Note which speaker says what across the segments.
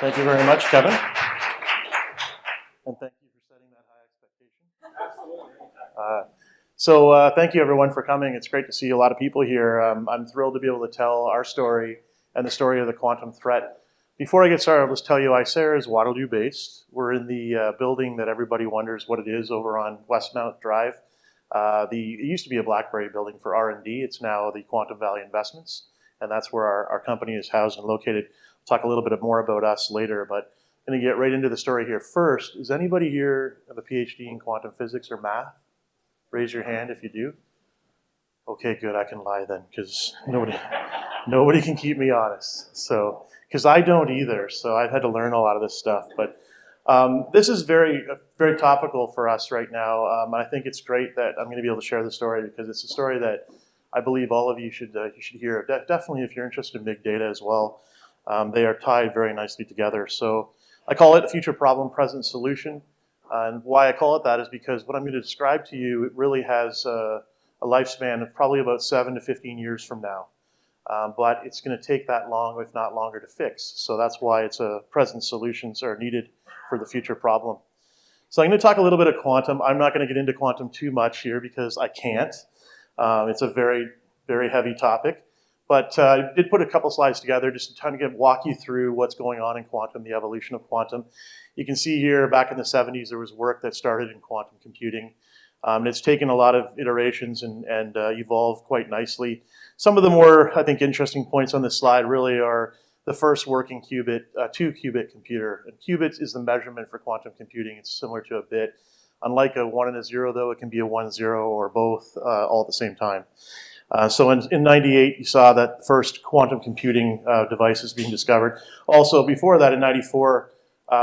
Speaker 1: Thank you very much, Kevin. And thank you for setting that high expectation. Absolutely. Thank you everyone for coming. It's great to see a lot of people here. I'm thrilled to be able to tell our story and the story of the quantum threat. Before I get started, let's tell you ISARA is Waterloo based. We're in the building that everybody wonders what it is over on Westmount Drive. It used to be a BlackBerry building for R&D. It's now the Quantum Valley Investments, and that's where our company is housed and located. We'll talk a little bit more about us later, but I'm going to get right into the story here. First, is anybody here have a PhD in quantum physics or math? Raise your hand if you do. Okay, good. I can lie then, because nobody can keep me honest. So, because I don't either. So I've had to learn a lot of this stuff. But this is very topical for us right now. I think it's great that I'm going to be able to share the story because it's a story that I believe all of you should hear. Definitely, if you're interested in big data as well, they are tied very nicely together. So I call it a future problem, present solution. And why I call it that is because what I'm going to describe to you, it really has a lifespan of probably about 7 to 15 years from now. But it's going to take that long, if not longer, to fix. So that's why it's present solutions are needed for the future problem. So I'm going to talk a little bit of quantum. I'm not going to get into quantum too much here because I can't. It's a very, very heavy topic. But I did put a couple slides together just to kind of walk you through what's going on in quantum, the evolution of quantum. You can see here back in the 70s there was work that started in quantum computing. And it's taken a lot of iterations and evolved quite nicely. Some of the more, I think, interesting points on this slide really are the first working qubit, 2-qubit computer. And qubits is the measurement for quantum computing. It's similar to a bit. Unlike a 1 and a 0, though, it can be a 1, 0, or both all at the same time. So in 98, you saw that first quantum computing devices being discovered. Also, before that, in 94,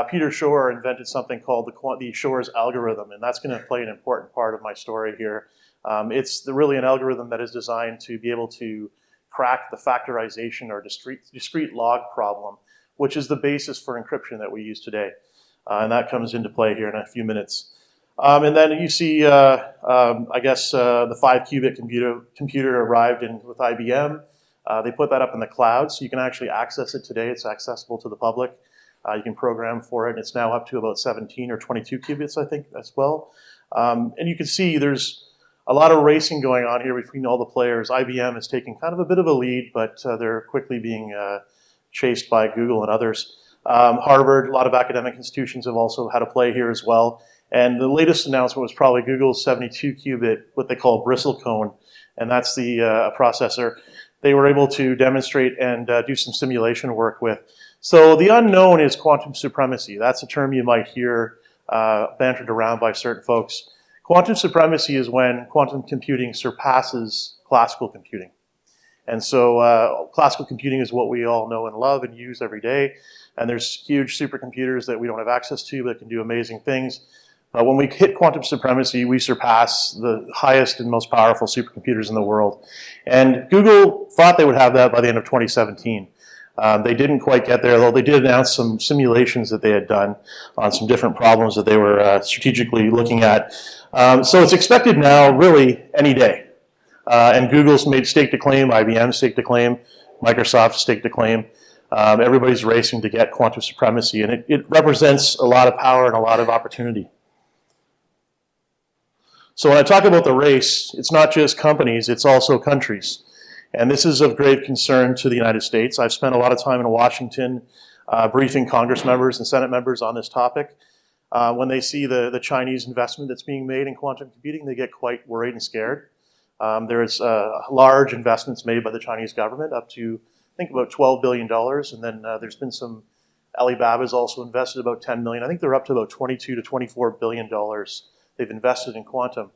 Speaker 1: Peter Shor invented something called the Shor's algorithm, and that's going to play an important part of my story here. It's really an algorithm that is designed to be able to crack the factorization or discrete log problem, which is the basis for encryption that we use today. And that comes into play here in a few minutes. And then you see, I guess, the 5-qubit computer arrived with IBM. They put that up in the cloud, so you can actually access it today. It's accessible to the public. You can program for it, and it's now up to about 17 or 22 qubits, I think, as well. And you can see there's a lot of racing going on here between all the players. IBM is taking kind of a bit of a lead, but they're quickly being chased by Google and others. Harvard, a lot of academic institutions have also had a play here as well. And the latest announcement was probably Google's 72-qubit, what they call bristlecone, and that's the processor they were able to demonstrate and do some simulation work with. So the unknown is quantum supremacy. That's a term you might hear bantered around by certain folks. Quantum supremacy is when quantum computing surpasses classical computing. And so classical computing is what we all know and love and use every day. And there's huge supercomputers that we don't have access to that can do amazing things. When we hit quantum supremacy, we surpass the highest and most powerful supercomputers in the world. And Google thought they would have that by the end of 2017. They didn't quite get there, though they did announce some simulations that they had done on some different problems that they were strategically looking at. So it's expected now, really, any day. And Google's made stake to claim, IBM stake to claim, Microsoft stake to claim. Everybody's racing to get quantum supremacy, and it represents a lot of power and a lot of opportunity. So when I talk about the race, it's not just companies, it's also countries. And this is of grave concern to the United States. I've spent a lot of time in Washington briefing Congress members and Senate members on this topic. When they see the Chinese investment that's being made in quantum computing, they get quite worried and scared. There's large investments made by the Chinese government, up to, I think, about $12 billion. And then there's been some, Alibaba's also invested about $10 million. I think they're up to about $22 to $24 billion they've invested in quantum.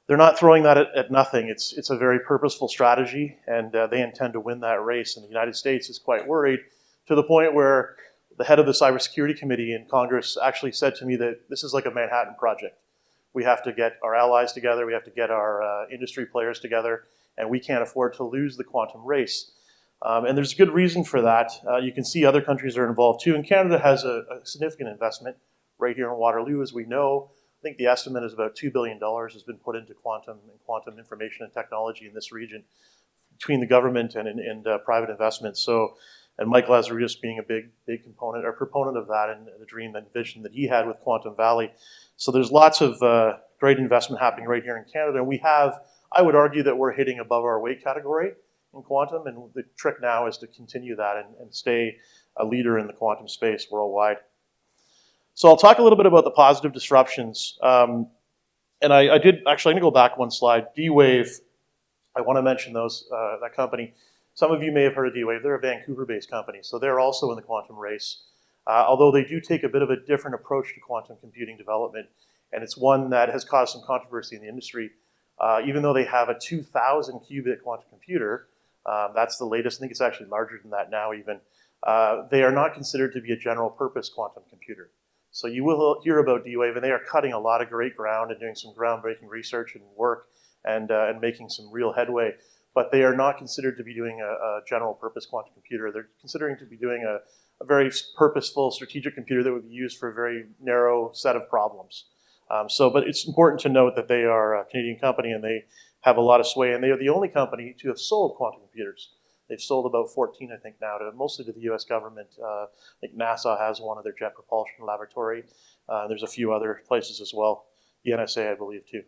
Speaker 1: They're not throwing that at nothing. It's a very purposeful strategy, and they intend to win that race. And the United States is quite worried, to the point where the head of the Cybersecurity Committee in Congress actually said to me that this is like a Manhattan Project. We have to get our allies together, we have to get our industry players together, and we can't afford to lose the quantum race. And there's good reason for that. You can see other countries are involved too, and Canada has a significant investment right here in Waterloo, as we know. I think the estimate is about $2 billion has been put into quantum and quantum information and technology in this region between the government and private investments. So And Mike Lazaridis being a big component or proponent of that, and the dream and vision that he had with Quantum Valley. So there's lots of great investment happening right here in Canada. And we have, I would argue that we're hitting above our weight category in quantum, and the trick now is to continue that and stay a leader in the quantum space worldwide. So I'll talk a little bit about the positive disruptions. And I did, actually, I'm gonna go back one slide. DWave, I wanna mention that company. Some of you may have heard of DWave. They're a Vancouver-based company, so they're also in the quantum race. Although they do take a bit of a different approach to quantum computing development, and it's one that has caused some controversy in the industry. Even though they have a 2,000 qubit quantum computer, that's the latest. I think it's actually larger than that now even. They are not considered to be a general purpose quantum computer. So you will hear about DWave, and they are cutting a lot of great ground and doing some groundbreaking research and work and making some real headway. But they are not considered to be doing a general purpose quantum computer. They're considering to be doing a very purposeful strategic computer that would be used for a very narrow set of problems. But it's important to note that they are a Canadian company and they have a lot of sway, and they are the only company to have sold quantum computers. They've sold about 14, I think, now, mostly to the US government. I think NASA has one of their Jet Propulsion Laboratory. There's a few other places as well. The NSA, I believe, too.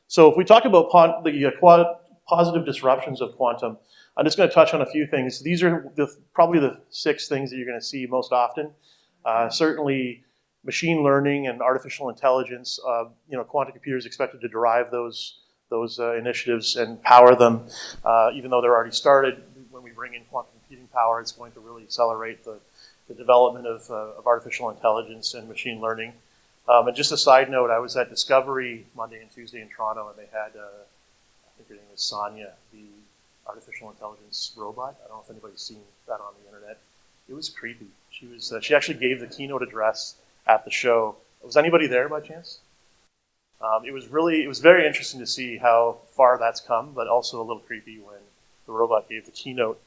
Speaker 1: So if we talk about the positive disruptions of quantum, I'm just going to touch on a few things. These are probably the 6 things that you're going to see most often. Certainly, machine learning and artificial intelligence. Quantum computers expected to derive those initiatives and power them, even though they're already started. When we bring in quantum computing power, it's going to really accelerate the development of artificial intelligence and machine learning. And just a side note, I was at Discovery Monday and Tuesday in Toronto, and they had, I think her name is Sonia, the artificial intelligence robot. I don't know if anybody's seen that on the internet. It was creepy. She actually gave the keynote address at the show. Was anybody there by chance? It was very interesting to see how far that's come, but also a little creepy when the robot gave the keynote.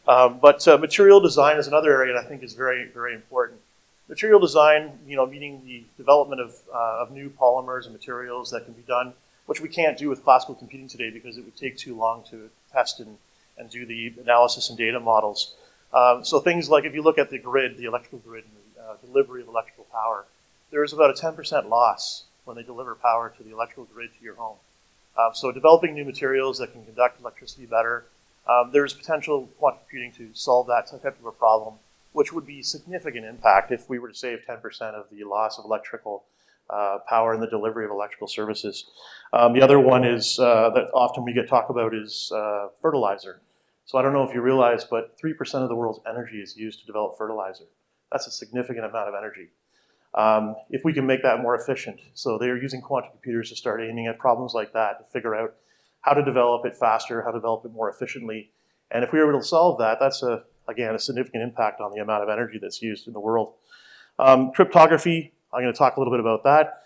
Speaker 1: But material design is another area that I think is very, very important. Material design, meaning the development of new polymers and materials that can be done, which we can't do with classical computing today because it would take too long to test and do the analysis and data models. So things like, if you look at the grid, the electrical grid, and the delivery of electrical power, there is about a 10% loss when they deliver power to the electrical grid to your home. So developing new materials that can conduct electricity better, there's potential quantum computing to solve that type of a problem, which would be significant impact if we were to save 10% of the loss of electrical power in the delivery of electrical services. The other one is that often we get talk about is fertilizer. So I don't know if you realize, but 3% of the world's energy is used to develop fertilizer. That's a significant amount of energy. If we can make that more efficient. So they're using quantum computers to start aiming at problems like that, to figure out how to develop it faster, how to develop it more efficiently. And if we were able to solve that, that's, again, a significant impact on the amount of energy that's used in the world. Cryptography, I'm going to talk a little bit about that.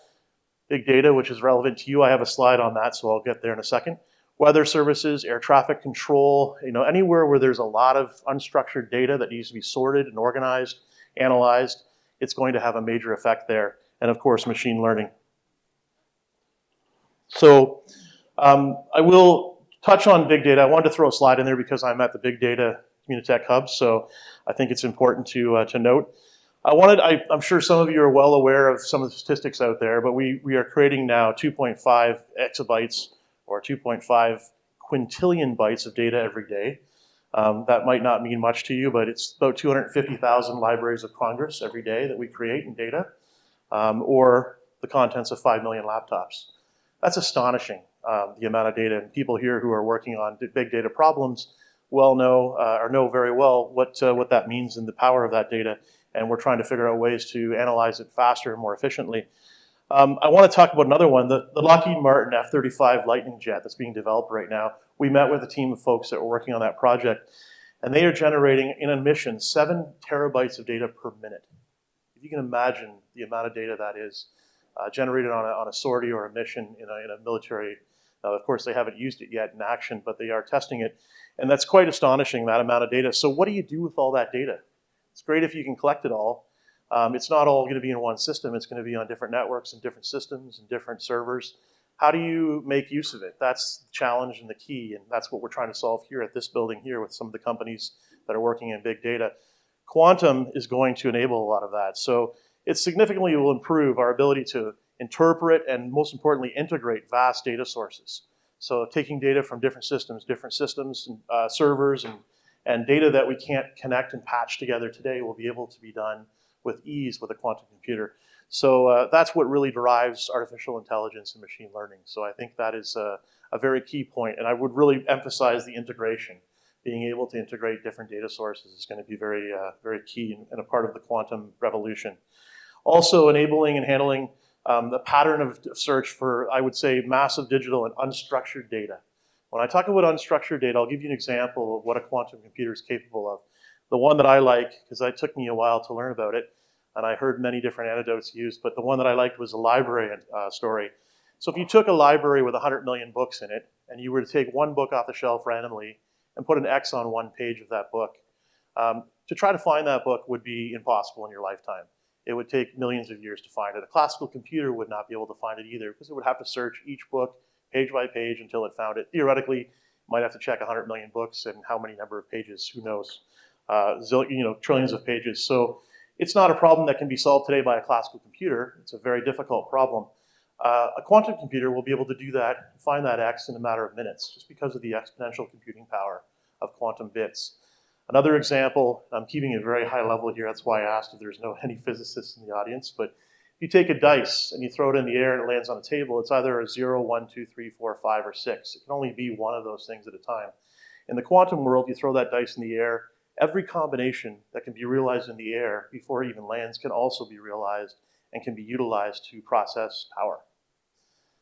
Speaker 1: Big data, which is relevant to you. I have a slide on that, so I'll get there in a second. Weather services, air traffic control, anywhere where there's a lot of unstructured data that needs to be sorted and organized, analyzed, it's going to have a major effect there. And of course, machine learning. So I will touch on big data. I wanted to throw a slide in there because I'm at the Big Data Communitech Hub, so I think it's important to note. I'm sure some of you are well aware of some of the statistics out there, but we are creating now 2.5 exabytes or 2.5 quintillion bytes of data every day. That might not mean much to you, but it's about 250,000 libraries of Congress every day that we create in data, or the contents of 5 million laptops. That's astonishing, the amount of data. And people here who are working on big data problems know very well what that means and the power of that data. And we're trying to figure out ways to analyze it faster and more efficiently. I want to talk about another one, the Lockheed Martin F-35 Lightning jet that's being developed right now. We met with a team of folks that were working on that project, and they are generating, in a mission, 7 terabytes of data per minute. If you can imagine the amount of data that is generated on a sortie or a mission in a military. Of course, they haven't used it yet in action, but they are testing it. And that's quite astonishing, that amount of data. So what do you do with all that data? It's great if you can collect it all. It's not all going to be in one system. It's going to be on different networks and different systems and different servers. How do you make use of it? That's the challenge and the key, and that's what we're trying to solve here at this building here with some of the companies that are working in big data. Quantum is going to enable a lot of that. So it significantly will improve our ability to interpret and, most importantly, integrate vast data sources. So taking data from different systems and servers and data that we can't connect and patch together today will be able to be done with ease with a quantum computer. So that's what really drives artificial intelligence and machine learning. So I think that is a very key point, and I would really emphasize the integration. Being able to integrate different data sources is going to be very, very key and a part of the quantum revolution. Also enabling and handling the pattern of search for, I would say, massive digital and unstructured data. When I talk about unstructured data, I'll give you an example of what a quantum computer is capable of. The one that I like, because it took me a while to learn about it, and I heard many different anecdotes used, but the one that I liked was a library story. So if you took a library with 100 million books in it, and you were to take one book off the shelf randomly and put an X on one page of that book, to try to find that book would be impossible in your lifetime. It would take millions of years to find it. A classical computer would not be able to find it either, because it would have to search each book page by page until it found it. Theoretically, it might have to check 100 million books, and how many number of pages, who knows, trillions of pages. So it's not a problem that can be solved today by a classical computer. It's a very difficult problem. A quantum computer will be able to do that, find that X in a matter of minutes, just because of the exponential computing power of quantum bits. Another example, I'm keeping it very high level here, that's why I asked if there's any physicists in the audience, but if you take a dice and you throw it in the air and it lands on a table, it's either a 0, 1, 2, 3, 4, 5, or 6. It can only be one of those things at a time. In the quantum world, you throw that dice in the air, every combination that can be realized in the air before it even lands can also be realized and can be utilized to process power.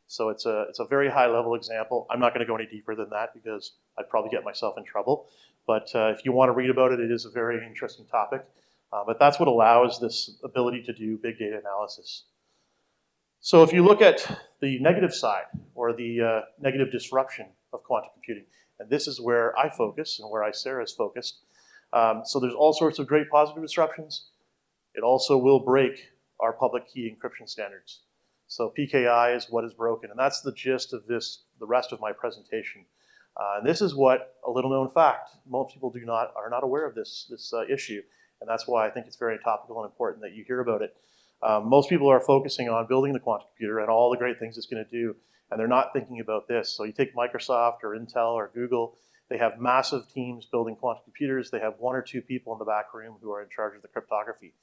Speaker 1: So it's a very high level example. I'm not going to go any deeper than that because I'd probably get myself in trouble. But if you want to read about it, it is a very interesting topic. But that's what allows this ability to do big data analysis. So if you look at the negative side, or the negative disruption of quantum computing, and this is where I focus and where ISARA is focused. So there's all sorts of great positive disruptions. It also will break our public key encryption standards. So PKI is what is broken, and that's the gist of this, the rest of my presentation. And this is what, a little known fact, most people are not aware of this issue, and that's why I think it's very topical and important that you hear about it. Most people are focusing on building the quantum computer and all the great things it's going to do, and they're not thinking about this. So you take Microsoft or Intel or Google, they have massive teams building quantum computers. They have 1 or 2 people in the back room who are in charge of the cryptography.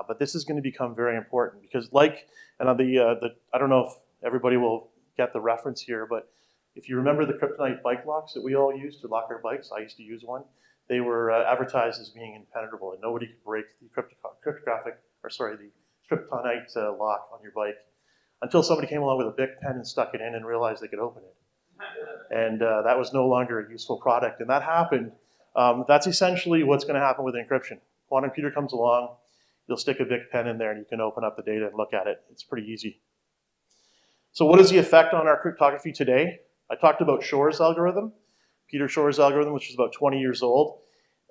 Speaker 1: But this is going to become very important because I don't know if everybody will get the reference here, but if you remember the kryptonite bike locks that we all use to lock our bikes, I used to use one, they were advertised as being impenetrable and nobody could break the the kryptonite lock on your bike until somebody came along with a Bic pen and stuck it in and realized they could open it. And that was no longer a useful product. And that happened. That's essentially what's going to happen with encryption. Quantum computer comes along, you'll stick a Bic pen in there and you can open up the data and look at it. It's pretty easy. So what is the effect on our cryptography today? I talked about Shor's algorithm, Peter Shor's algorithm, which is about 20 years old.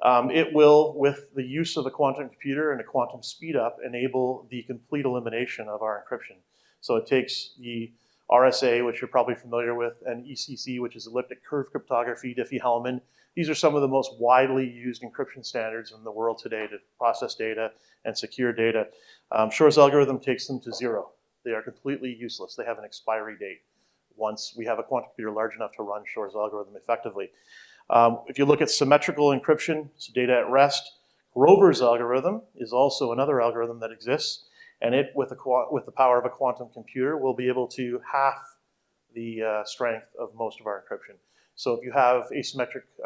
Speaker 1: It will, with the use of a quantum computer and a quantum speed up, enable the complete elimination of our encryption. So it takes the RSA, which you're probably familiar with, and ECC, which is elliptic curve cryptography, Diffie-Hellman. These are some of the most widely used encryption standards in the world today to process data and secure data. Shor's algorithm takes them to 0. They are completely useless. They have an expiry date once we have a quantum computer large enough to run Shor's algorithm effectively. If you look at symmetrical encryption, so data at rest, Grover's algorithm is also another algorithm that exists, and it, with the power of a quantum computer, will be able to half the strength of most of our encryption. So if you have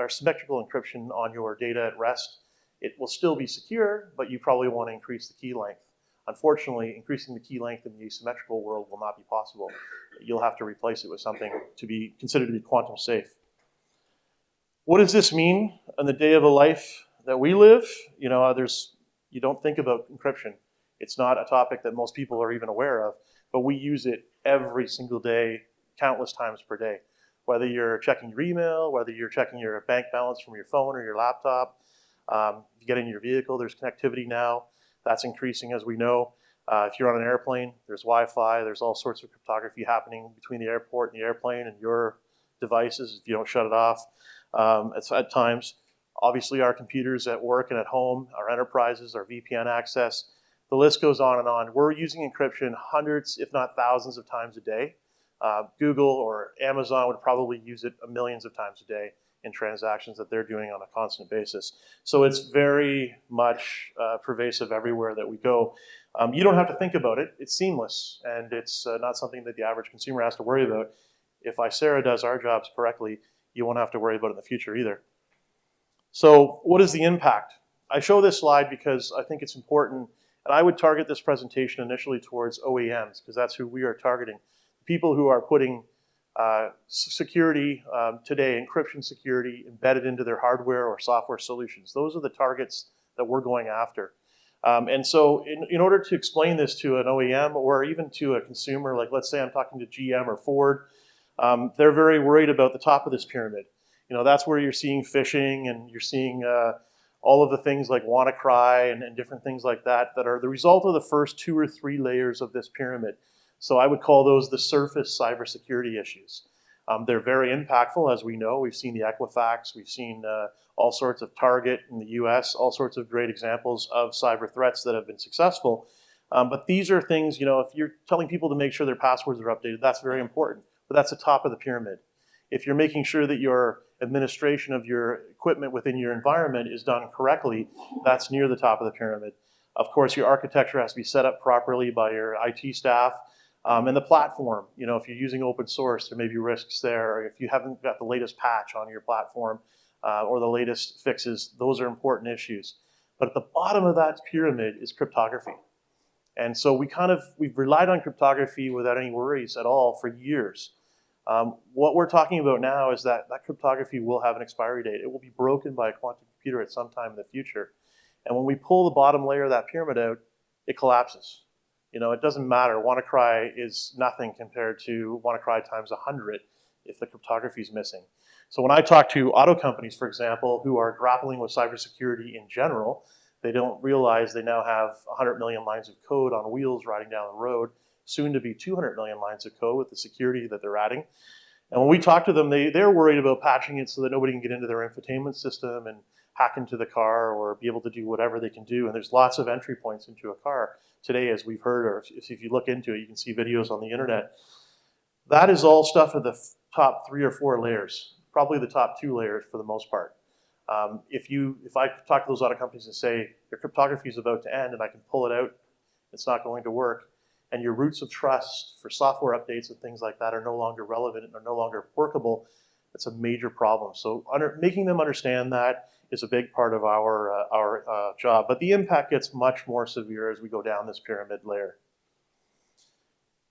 Speaker 1: symmetrical encryption on your data at rest, it will still be secure, but you probably want to increase the key length. Unfortunately, increasing the key length in the asymmetrical world will not be possible. You'll have to replace it with something to be considered to be quantum safe. What does this mean in the day of a life that we live? You don't think about encryption. It's not a topic that most people are even aware of, but we use it every single day, countless times per day. Whether you're checking your email, whether you're checking your bank balance from your phone or your laptop, if you get in your vehicle, there's connectivity now. That's increasing, as we know. If you're on an airplane, there's Wi-Fi, there's all sorts of cryptography happening between the airport and the airplane and your devices if you don't shut it off at times. Obviously, our computers at work and at home, our enterprises, our VPN access, the list goes on and on. We're using encryption hundreds, if not thousands of times a day. Google or Amazon would probably use it millions of times a day in transactions that they're doing on a constant basis. So it's very much pervasive everywhere that we go. You don't have to think about it. It's seamless, and it's not something that the average consumer has to worry about. If ISARA does our jobs correctly, you won't have to worry about it in the future either. So what is the impact? I show this slide because I think it's important, and I would target this presentation initially towards OEMs, because that's who we are targeting. People who are putting security today, encryption security, embedded into their hardware or software solutions. Those are the targets that we're going after. And so in order to explain this to an OEM or even to a consumer, like let's say I'm talking to GM or Ford, they're very worried about the top of this pyramid. You know, that's where you're seeing phishing and you're seeing all of the things like WannaCry and different things like that that are the result of the first 2 or 3 layers of this pyramid. So I would call those the surface cybersecurity issues. They're very impactful, as we know. We've seen the Equifax, we've seen all sorts of Target in the US, all sorts of great examples of cyber threats that have been successful. But these are things, you know, if you're telling people to make sure their passwords are updated, that's very important. But that's the top of the pyramid. If you're making sure that your administration of your equipment within your environment is done correctly, that's near the top of the pyramid. Of course, your architecture has to be set up properly by your IT staff. And the platform, you know, if you're using open source, there may be risks there. Or if you haven't got the latest patch on your platform or the latest fixes, those are important issues. But at the bottom of that pyramid is cryptography. And so we've relied on cryptography without any worries at all for years. What we're talking about now is that cryptography will have an expiry date. It will be broken by a quantum computer at some time in the future. And when we pull the bottom layer of that pyramid out, it collapses. You know, it doesn't matter. WannaCry is nothing compared to WannaCry times 100 if the cryptography is missing. So when I talk to auto companies, for example, who are grappling with cybersecurity in general, they don't realize they now have 100 million lines of code on wheels riding down the road, soon to be 200 million lines of code with the security that they're adding. And when we talk to them, they're worried about patching it so that nobody can get into their infotainment system and hack into the car or be able to do whatever they can do. And there's lots of entry points into a car today, as we've heard, or if you look into it, you can see videos on the internet. That is all stuff at the top 3 or 4 layers, probably the top 2 layers for the most part. If I talk to those auto companies and say, your cryptography is about to end and I can pull it out, it's not going to work, and your roots of trust for software updates and things like that are no longer relevant and are no longer workable, it's a major problem. So making them understand that is a big part of our job. But the impact gets much more severe as we go down this pyramid layer.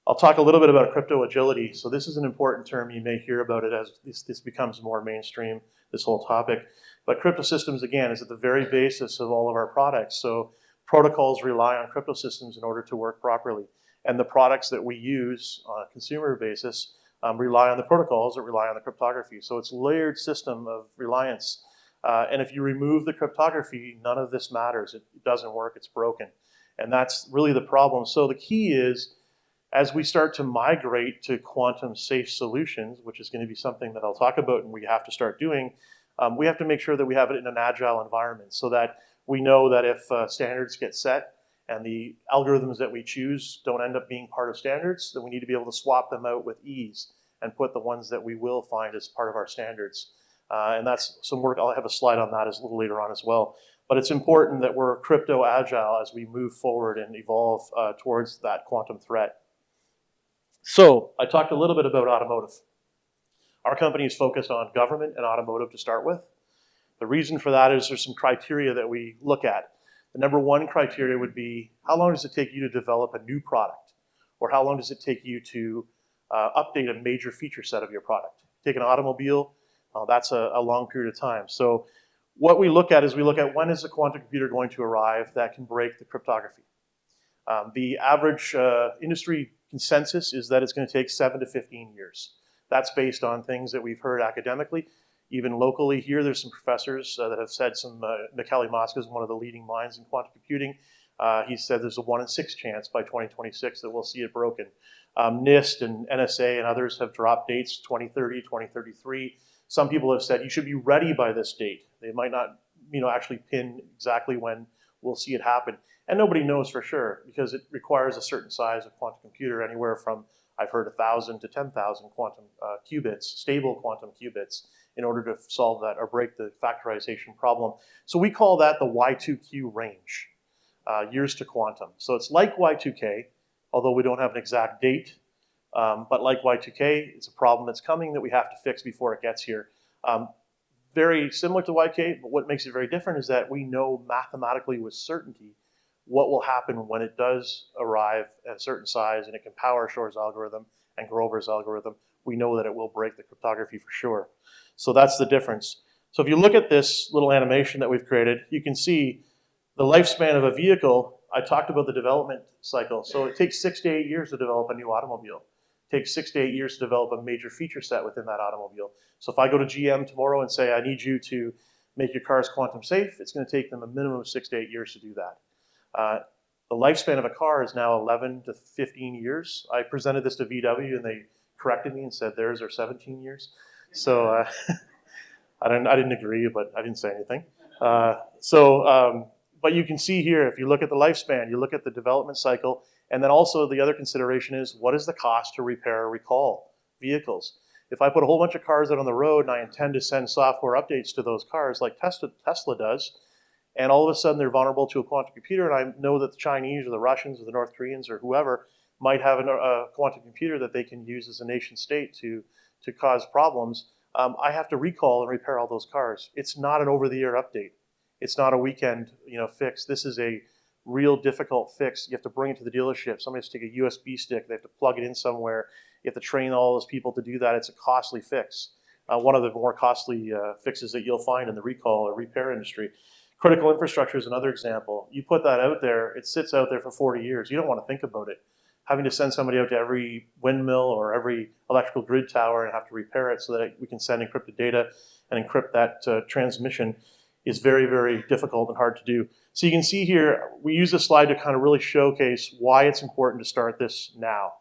Speaker 1: I'll talk a little bit about crypto agility. So this is an important term. You may hear about it as this becomes more mainstream, this whole topic. But crypto systems, again, is at the very basis of all of our products. So protocols rely on crypto systems in order to work properly. And the products that we use on a consumer basis rely on the protocols that rely on the cryptography. So it's a layered system of reliance. And if you remove the cryptography, none of this matters. It doesn't work, it's broken. And that's really the problem. So the key is, as we start to migrate to quantum safe solutions, which is going to be something that I'll talk about and we have to start doing, we have to make sure that we have it in an agile environment so that we know that if standards get set and the algorithms that we choose don't end up being part of standards, then we need to be able to swap them out with ease and put the ones that we will find as part of our standards. And that's some work. I'll have a slide on that a little later on as well. But it's important that we're crypto agile as we move forward and evolve towards that quantum threat. So I talked a little bit about automotive. Our company is focused on government and automotive to start with. The reason for that is there's some criteria that we look at. The number 1 criteria would be, how long does it take you to develop a new product? Or how long does it take you to update a major feature set of your product? Take an automobile, that's a long period of time. So what we look at is we look at when is a quantum computer going to arrive that can break the cryptography. The average industry consensus is that it's going to take 7 to 15 years. That's based on things that we've heard academically. Even locally here, there's some professors that have said Michele Mosca is one of the leading minds in quantum computing. He said there's a 1 in 6 chance by 2026 that we'll see it broken. NIST and NSA and others have dropped dates, 2030, 2033. Some people have said you should be ready by this date. They might not, actually pin exactly when we'll see it happen. And nobody knows for sure because it requires a certain size of quantum computer, anywhere from, I've heard, 1,000 to 10,000 quantum qubits, stable quantum qubits, in order to solve that or break the factorization problem. So we call that the Y2Q range, years to quantum. So it's like Y2K, although we don't have an exact date, but like Y2K, it's a problem that's coming that we have to fix before it gets here. Very similar to YK, but what makes it very different is that we know mathematically with certainty what will happen when it does arrive at a certain size and it can power Shor's algorithm and Grover's algorithm. We know that it will break the cryptography for sure. So that's the difference. So if you look at this little animation that we've created, you can see the lifespan of a vehicle. I talked about the development cycle. So it takes 6 to 8 years to develop a new automobile. It takes 6 to 8 years to develop a major feature set within that automobile. So if I go to GM tomorrow and say, I need you to make your cars quantum safe, it's going to take them a minimum of 6 to 8 years to do that. The lifespan of a car is now 11 to 15 years. I presented this to VW and they corrected me and said theirs are 17 years. So I didn't agree, but I didn't say anything. But you can see here, if you look at the lifespan, you look at the development cycle, and then also the other consideration is, what is the cost to repair or recall vehicles? If I put a whole bunch of cars out on the road and I intend to send software updates to those cars like Tesla does, and all of a sudden they're vulnerable to a quantum computer, and I know that the Chinese or the Russians or the North Koreans or whoever might have a quantum computer that they can use as a nation state to cause problems, I have to recall and repair all those cars. It's not an over-the-air update. It's not a weekend fix. This is a real difficult fix. You have to bring it to the dealership. Somebody has to take a USB stick. They have to plug it in somewhere. You have to train all those people to do that. It's a costly fix. One of the more costly fixes that you'll find in the recall or repair industry. Critical infrastructure is another example. You put that out there, it sits out there for 40 years. You don't want to think about it. Having to send somebody out to every windmill or every electrical grid tower and have to repair it so that we can send encrypted data and encrypt that transmission is very, very difficult and hard to do. So you can see here, we use this slide to kind of really showcase why it's important to start this now.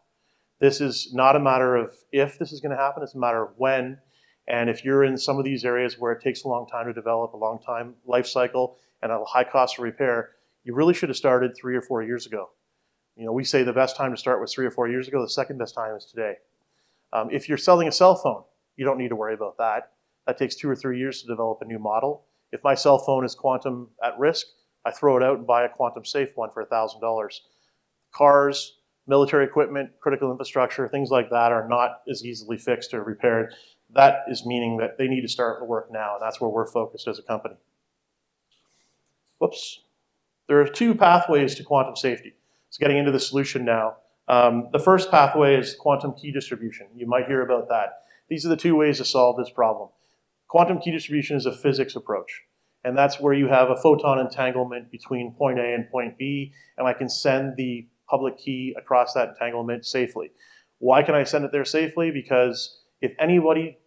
Speaker 1: This is not a matter of if this is going to happen, it's a matter of when. And if you're in some of these areas where it takes a long time to develop, a long time life cycle, and a high cost to repair, you really should have started 3 or 4 years ago. We say the best time to start was 3 or 4 years ago. The second best time is today. If you're selling a cell phone, you don't need to worry about that. That takes 2 or 3 years to develop a new model. If my cell phone is quantum at risk, I throw it out and buy a quantum safe one for $1,000. Cars, military equipment, critical infrastructure, things like that are not as easily fixed or repaired. That is meaning that they need to start the work now, and that's where we're focused as a company. Whoops. There are 2 pathways to quantum safety. So getting into the solution now. The first pathway is quantum key distribution. You might hear about that. These are the 2 ways to solve this problem. Quantum key distribution is a physics approach, and that's where you have a photon entanglement between point A and point B, and I can send the public key across that entanglement safely. Why can I send it there safely? Because if anybody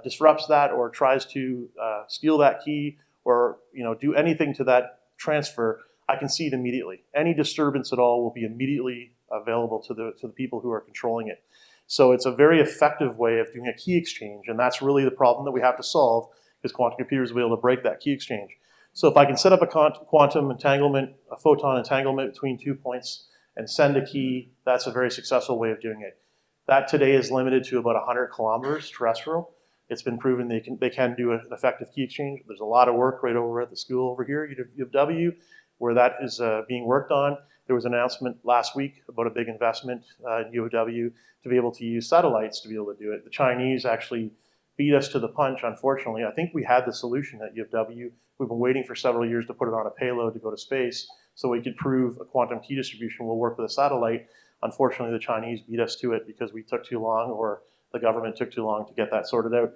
Speaker 1: disrupts that or tries to steal that key or do anything to that transfer, I can see it immediately. Any disturbance at all will be immediately available to the people who are controlling it. So it's a very effective way of doing a key exchange, and that's really the problem that we have to solve, because quantum computers will be able to break that key exchange. So if I can set up a quantum entanglement, a photon entanglement between 2 points and send a key, that's a very successful way of doing it. That today is limited to about 100 kilometers terrestrial. It's been proven they can do an effective key exchange. There's a lot of work right over at the school over here, UW, where that is being worked on. There was an announcement last week about a big investment in UW to be able to use satellites to be able to do it. The Chinese actually beat us to the punch, unfortunately. I think we had the solution at UW. We've been waiting for several years to put it on a payload to go to space so we could prove a quantum key distribution will work with a satellite. Unfortunately, the Chinese beat us to it because we took too long, or the government took too long to get that sorted out.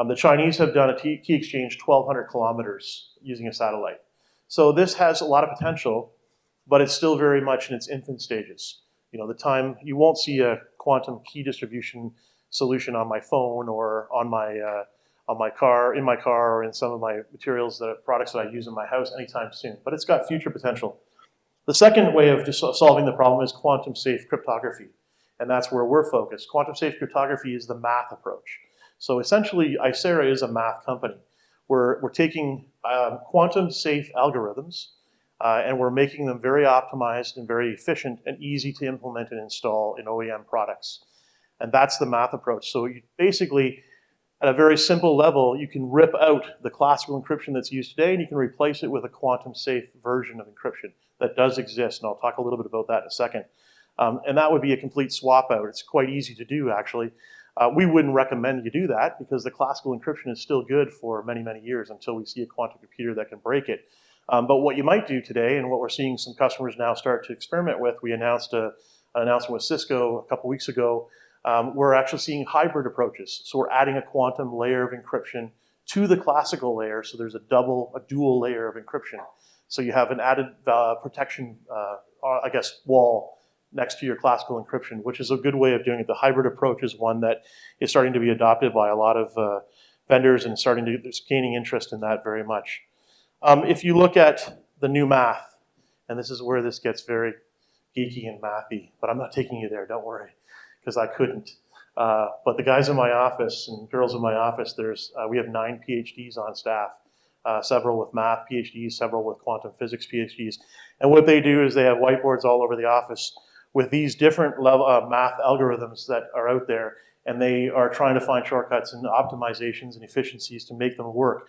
Speaker 1: The Chinese have done a key exchange 1,200 kilometers using a satellite. So this has a lot of potential, but it's still very much in its infant stages. You won't see a quantum key distribution solution on my phone or on my car, or in some of my products that I use in my house anytime soon. But it's got future potential. The second way of just solving the problem is quantum safe cryptography. And that's where we're focused. Quantum safe cryptography is the math approach. So essentially, ISARA is a math company. We're taking quantum safe algorithms and we're making them very optimized and very efficient and easy to implement and install in OEM products. And that's the math approach. So you basically, at a very simple level, you can rip out the classical encryption that's used today and you can replace it with a quantum safe version of encryption that does exist. And I'll talk a little bit about that in a second. And that would be a complete swap out. It's quite easy to do, actually. We wouldn't recommend you do that because the classical encryption is still good for many, many years until we see a quantum computer that can break it. But what you might do today, and what we're seeing some customers now start to experiment with, we announced an announcement with Cisco a couple weeks ago. We're actually seeing hybrid approaches. So we're adding a quantum layer of encryption to the classical layer, so there's a dual layer of encryption. So you have an added protection, wall next to your classical encryption, which is a good way of doing it. The hybrid approach is one that is starting to be adopted by a lot of vendors and there's gaining interest in that very much. If you look at the new math, and this is where this gets very geeky and mathy, but I'm not taking you there, don't worry, because I couldn't. But the guys in my office and girls in my office, we have 9 PhDs on staff, several with math PhDs, several with quantum physics PhDs. And what they do is they have whiteboards all over the office with these different math algorithms that are out there, and they are trying to find shortcuts and optimizations and efficiencies to make them work.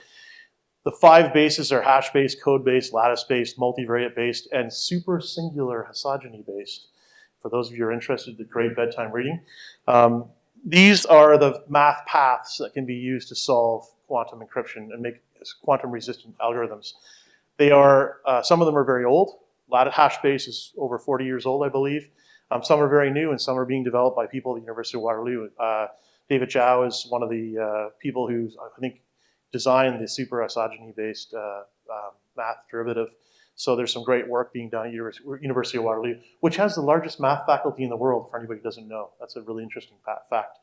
Speaker 1: The 5 bases are hash-based, code-based, lattice-based, multivariate-based, and super singular Hasogeny-based. For those of you who are interested, the great bedtime reading. These are the math paths that can be used to solve quantum encryption and make quantum-resistant algorithms. They are, some of them are very old. Hash-based is over 40 years old, I believe. Some are very new, and some are being developed by people at the University of Waterloo. David Chow is one of the people who, I think, designed the super Hasogeny-based math derivative. So there's some great work being done at University of Waterloo, which has the largest math faculty in the world, for anybody who doesn't know. That's a really interesting fact.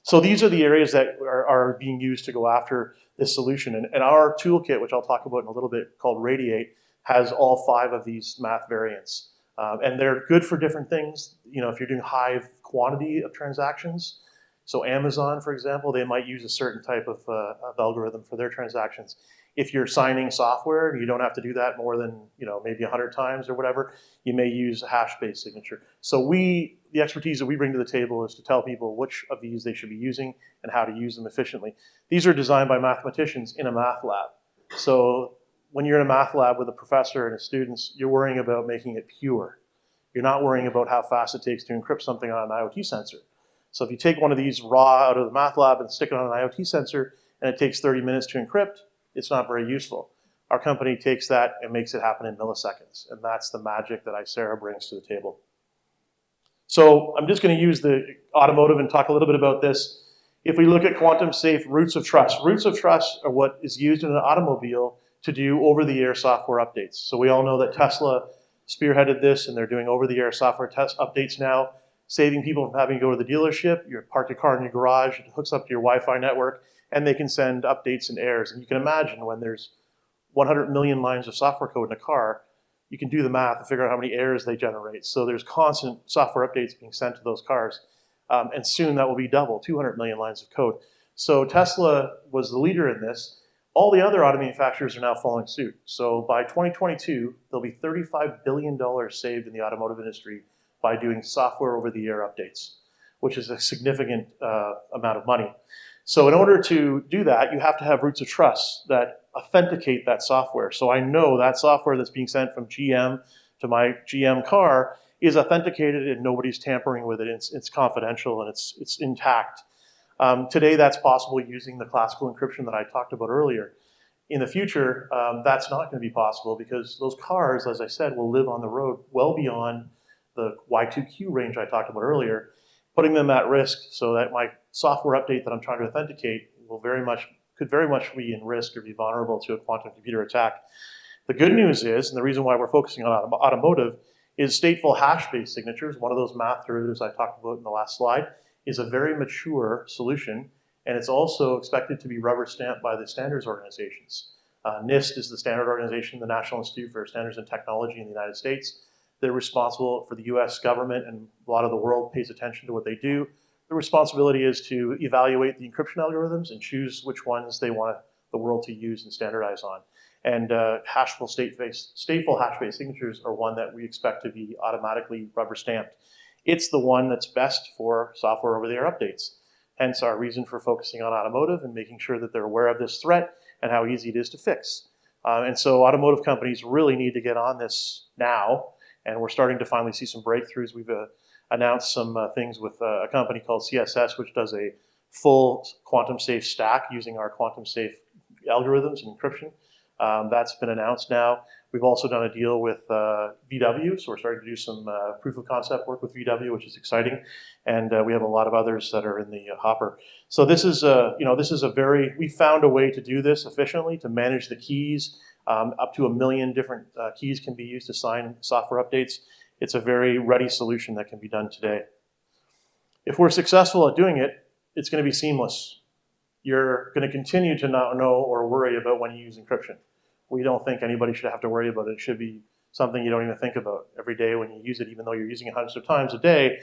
Speaker 1: So these are the areas that are being used to go after this solution. And our toolkit, which I'll talk about in a little bit, called Radiate, has all 5 of these math variants. And they're good for different things. You know, if you're doing high quantity of transactions, so Amazon, for example, they might use a certain type of algorithm for their transactions. If you're signing software, you don't have to do that more than, maybe 100 times or whatever, you may use a hash-based signature. So the expertise that we bring to the table is to tell people which of these they should be using and how to use them efficiently. These are designed by mathematicians in a math lab. So when you're in a math lab with a professor and his students, you're worrying about making it pure. You're not worrying about how fast it takes to encrypt something on an IoT sensor. So if you take one of these raw out of the math lab and stick it on an IoT sensor and it takes 30 minutes to encrypt, it's not very useful. Our company takes that and makes it happen in milliseconds. And that's the magic that ISARA brings to the table. So I'm just going to use the automotive and talk a little bit about this. If we look at quantum safe roots of trust are what is used in an automobile to do over-the-air software updates. So we all know that Tesla spearheaded this, and they're doing over-the-air software test updates now, saving people from having to go to the dealership. You park your car in your garage, it hooks up to your Wi-Fi network, and they can send updates and errors. And you can imagine when there's 100 million lines of software code in a car, you can do the math and figure out how many errors they generate. So there's constant software updates being sent to those cars. And soon that will be double, 200 million lines of code. So Tesla was the leader in this. All the other auto manufacturers are now following suit. So by 2022, there'll be $35 billion saved in the automotive industry by doing software over-the-air updates, which is a significant amount of money. So in order to do that, you have to have roots of trust that authenticate that software. So I know that software that's being sent from GM to my GM car is authenticated and nobody's tampering with it. It's confidential and it's intact. Today, that's possible using the classical encryption that I talked about earlier. In the future, that's not going to be possible because those cars, as I said, will live on the road well beyond the Y2Q range I talked about earlier, putting them at risk so that my software update that I'm trying to authenticate could very much be in risk or be vulnerable to a quantum computer attack. The good news is, and the reason why we're focusing on automotive, is stateful hash-based signatures. One of those math derivatives I talked about in the last slide is a very mature solution, and it's also expected to be rubber stamped by the standards organizations. NIST is the standard organization, the National Institute for Standards and Technology in the United States. They're responsible for the US government, and a lot of the world pays attention to what they do. The responsibility is to evaluate the encryption algorithms and choose which ones they want the world to use and standardize on. And stateful hash-based signatures are one that we expect to be automatically rubber stamped. It's the one that's best for software over-the-air updates. Hence our reason for focusing on automotive and making sure that they're aware of this threat and how easy it is to fix. And so automotive companies really need to get on this now, and we're starting to finally see some breakthroughs. We've announced some things with a company called CSS, which does a full quantum safe stack using our quantum safe algorithms and encryption. That's been announced now. We've also done a deal with VW, so we're starting to do some proof of concept work with VW, which is exciting, and we have a lot of others that are in the hopper. So this is we found a way to do this efficiently, to manage the keys. Up to 1 million different keys can be used to sign software updates. It's a very ready solution that can be done today. If we're successful at doing it, it's going to be seamless. You're going to continue to not know or worry about when you use encryption. We don't think anybody should have to worry about it. It should be something you don't even think about every day when you use it, even though you're using it hundreds of times a day.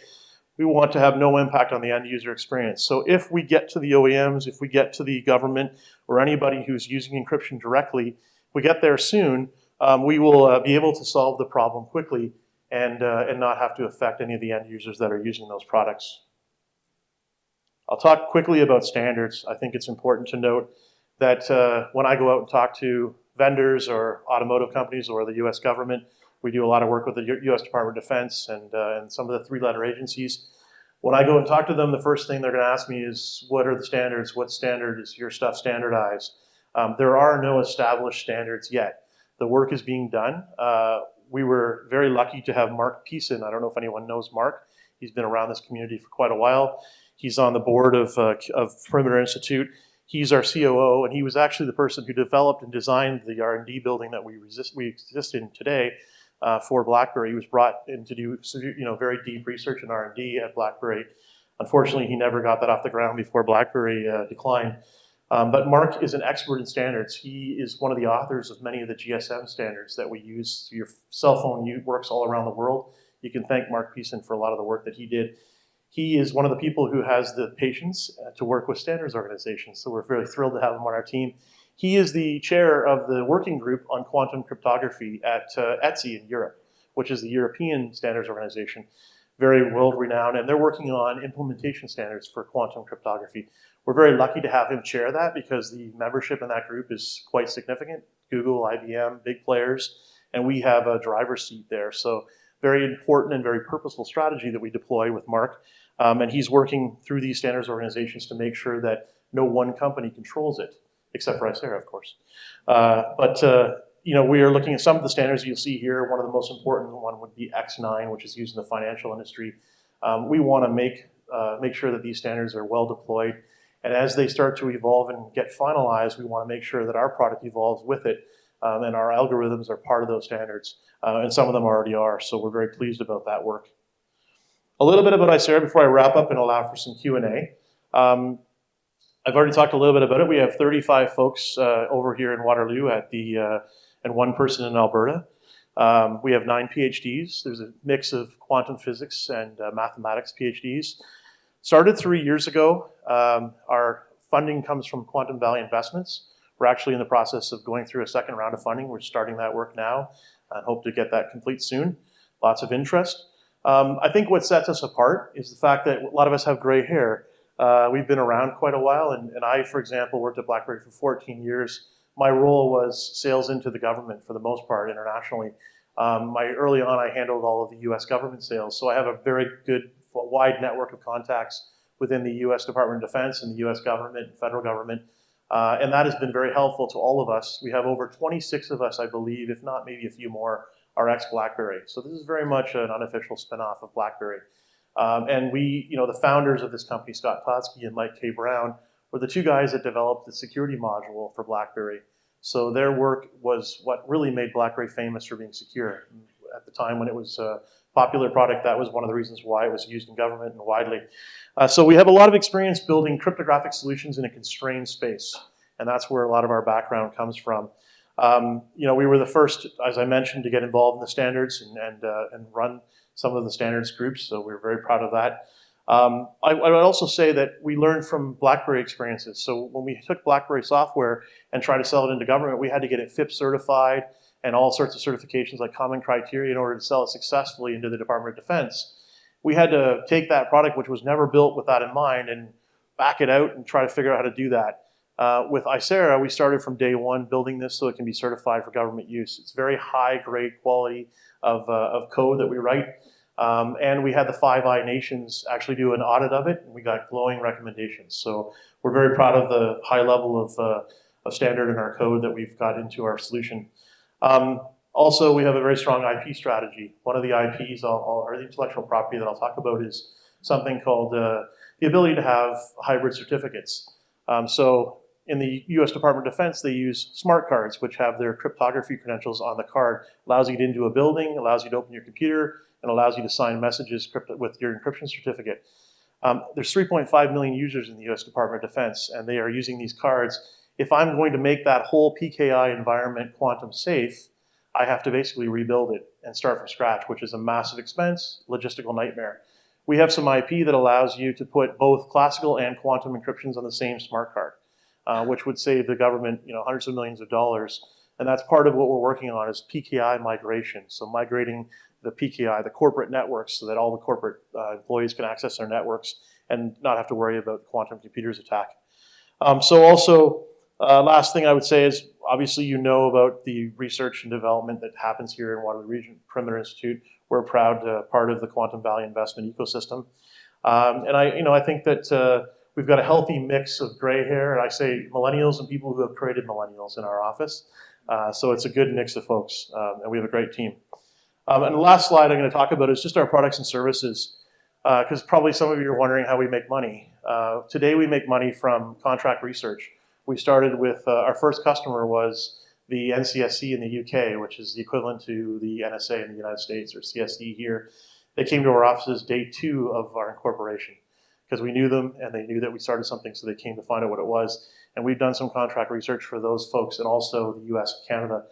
Speaker 1: We want to have no impact on the end user experience. So if we get to the OEMs, if we get to the government, or anybody who's using encryption directly, if we get there soon, we will be able to solve the problem quickly and not have to affect any of the end users that are using those products. I'll talk quickly about standards. I think it's important to note that when I go out and talk to vendors or automotive companies or the US government, we do a lot of work with the US Department of Defense and some of the 3-letter agencies. When I go and talk to them, the first thing they're going to ask me is, what are the standards? What standard is your stuff standardized? There are no established standards yet. The work is being done. We were very lucky to have Marc Thiessen. I don't know if anyone knows Marc. He's been around this community for quite a while. He's on the board of Perimeter Institute. He's our COO, and he was actually the person who developed and designed the R&D building that we exist in today for BlackBerry. He was brought in to do very deep research and R&D at BlackBerry. Unfortunately, he never got that off the ground before BlackBerry declined. But Marc is an expert in standards. He is one of the authors of many of the GSM standards that we use. Your cell phone works all around the world. You can thank Marc Thiessen for a lot of the work that he did. He is one of the people who has the patience to work with standards organizations, so we're very thrilled to have him on our team. He is the chair of the working group on quantum cryptography at ETSI in Europe, which is the European Standards Organization, very world-renowned, and they're working on implementation standards for quantum cryptography. We're very lucky to have him chair that because the membership in that group is quite significant. Google, IBM, big players, and we have a driver's seat there. So very important and very purposeful strategy that we deploy with Marc. And he's working through these standards organizations to make sure that no one company controls it, except for ISARA, of course. We are looking at some of the standards you'll see here. One of the most important one would be X9, which is used in the financial industry. We want to make sure that these standards are well deployed. And as they start to evolve and get finalized, we want to make sure that our product evolves with it. And our algorithms are part of those standards. And some of them already are, so we're very pleased about that work. A little bit about ISARA before I wrap up and allow for some Q&A. I've already talked a little bit about it. We have 35 folks over here in Waterloo and 1 person in Alberta. We have 9 PhDs. There's a mix of quantum physics and mathematics PhDs. Started 3 years ago. Our funding comes from Quantum Valley Investments. We're actually in the process of going through a second round of funding. We're starting that work now and hope to get that complete soon. Lots of interest. I think what sets us apart is the fact that a lot of us have gray hair. We've been around quite a while, and I, for example, worked at BlackBerry for 14 years. My role was sales into the government for the most part internationally. Early on, I handled all of the US government sales, so I have a very good, wide network of contacts within the US Department of Defense and the US government and federal government, and that has been very helpful to all of us. We have over 26 of us, I believe, if not maybe a few more, are ex-BlackBerry. So this is very much an unofficial spinoff of BlackBerry. And we, the founders of this company, Scott Totsky and Mike K. Brown, were the 2 guys that developed the security module for BlackBerry. So their work was what really made BlackBerry famous for being secure. At the time when it was a popular product, that was one of the reasons why it was used in government and widely. So we have a lot of experience building cryptographic solutions in a constrained space. And that's where a lot of our background comes from. We were the first, as I mentioned, to get involved in the standards and run some of the standards groups, so we're very proud of that. I would also say that we learned from BlackBerry experiences. So when we took BlackBerry software and tried to sell it into government, we had to get it FIPS certified and all sorts of certifications like common criteria in order to sell it successfully into the Department of Defense. We had to take that product, which was never built with that in mind, and back it out and try to figure out how to do that. With ISARA, we started from day one building this so it can be certified for government use. It's very high grade quality of code that we write. And we had the Five Eye Nations actually do an audit of it, and we got glowing recommendations. So we're very proud of the high level of standard in our code that we've got into our solution. Also, we have a very strong IP strategy. One of the IPs, or the intellectual property that I'll talk about, is something called the ability to have hybrid certificates. So in the US Department of Defense, they use smart cards, which have their cryptography credentials on the card. Allows you to get into a building, allows you to open your computer, and allows you to sign messages with your encryption certificate. There's 3.5 million users in the US Department of Defense, and they are using these cards. If I'm going to make that whole PKI environment quantum safe, I have to basically rebuild it and start from scratch, which is a massive expense, logistical nightmare. We have some IP that allows you to put both classical and quantum encryptions on the same smart card, which would save the government hundreds of millions of dollars. And that's part of what we're working on is PKI migration. So migrating the PKI, the corporate networks, so that all the corporate employees can access their networks and not have to worry about quantum computers attack. Last thing I would say is, obviously you know about the research and development that happens here in Waterloo Region Perimeter Institute. We're a proud part of the Quantum Valley investment ecosystem. I think that we've got a healthy mix of gray hair, and I say millennials and people who have created millennials in our office. So it's a good mix of folks, and we have a great team. And the last slide I'm going to talk about is just our products and services, because probably some of you are wondering how we make money. Today we make money from contract research. We started with, our first customer was the NCSC in the UK, which is the equivalent to the NSA in the United States, or CSE here. They came to our offices day 2 of our incorporation, because we knew them and they knew that we started something, so they came to find out what it was. And we've done some contract research for those folks, and also the US and Canada.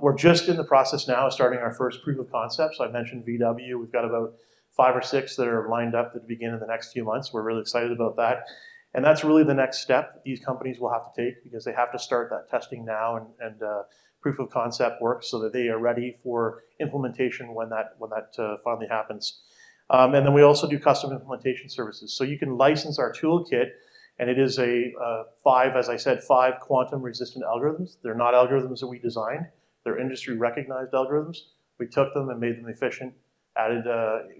Speaker 1: We're just in the process now of starting our first proof of concept. So I mentioned VW. We've got about 5 or 6 that are lined up to begin in the next few months. We're really excited about that. And that's really the next step that these companies will have to take, because they have to start that testing now and proof of concept work so that they are ready for implementation when that finally happens. And then we also do custom implementation services. So you can license our toolkit, and it is as I said, 5 quantum resistant algorithms. They're not algorithms that we designed. They're industry recognized algorithms. We took them and made them efficient, added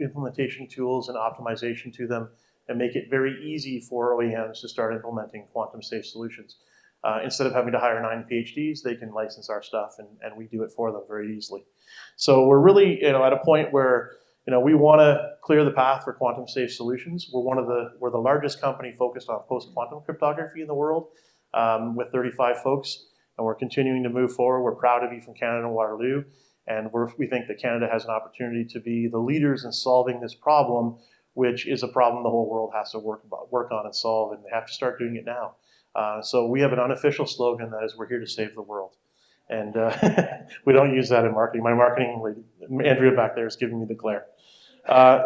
Speaker 1: implementation tools and optimization to them, and make it very easy for OEMs to start implementing quantum safe solutions. Instead of having to hire 9 PhDs, they can license our stuff, and we do it for them very easily. So we're really at a point where we want to clear the path for quantum safe solutions. We're the largest company focused on post-quantum cryptography in the world, with 35 folks, and we're continuing to move forward. We're proud to be from Canada and Waterloo, and we think that Canada has an opportunity to be the leaders in solving this problem, which is a problem the whole world has to work on and solve, and they have to start doing it now. So we have an unofficial slogan that is, we're here to save the world. And we don't use that in marketing. My marketing lady, Andrea back there, is giving me the glare.